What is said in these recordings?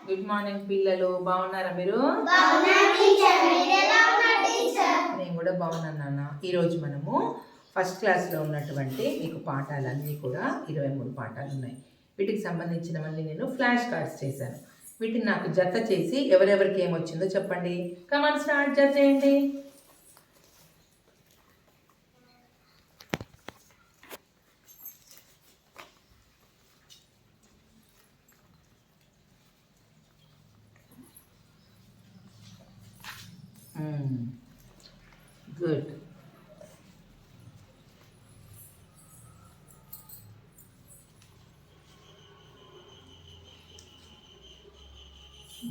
Good morning పిల్లలు, బాగున్నారా మీరు? నేను కూడా బాగున్నాను నాన్న. ఈరోజు మనము ఫస్ట్ క్లాస్లో ఉన్నటువంటి మీకు పాఠాలన్నీ కూడా 23 పాఠాలు ఉన్నాయి. వీటికి సంబంధించినవన్నీ నేను ఫ్లాష్ కార్డ్స్ చేశాను. వీటిని నాకు జత చేసి ఎవరెవరికి ఏమొచ్చిందో చెప్పండి. కమాన్ స్టార్ట్, జత చేయండి. Good.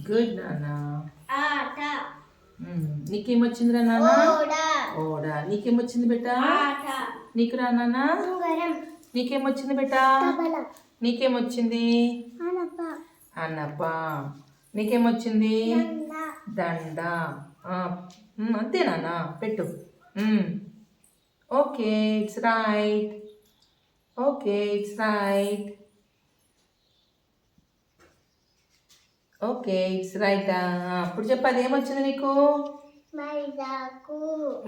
Good, Nana. ఆట. నీకేమొచ్చిందిరా నాన్న? ఓడ. నీకేమొచ్చింది బెటా? ఆట. నీకు రా నాన్న? ఉంగరం. నీకేమొచ్చింది బెటా? తబల. నీకేమొచ్చింది? అనప. అనప. నీకేమొచ్చింది? దండ. దండ. అంతే నాన్న, పెట్టు. Okay, it's right. Okay, it's right. Okay, it's right. ఇప్పుడు చెప్పాలి, ఏమొచ్చింది నీకు? మైదాకు.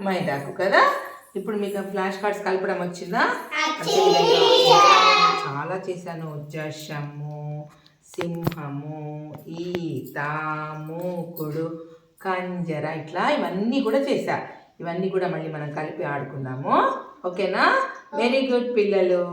మైదాకు కదా. ఇప్పుడు మీకు ఫ్లాష్ కార్డ్స్ కలపడం వచ్చిందా? చాలా చేశాను. జషము, సింహము, ఈత, మూకుడు, కంజర, ఇట్లా ఇవన్నీ కూడా చేశా. ఇవన్నీ కూడా మళ్ళీ మనం కలిపి ఆడుకుందాము. ఓకేనా? వెరీ గుడ్ పిల్లలు.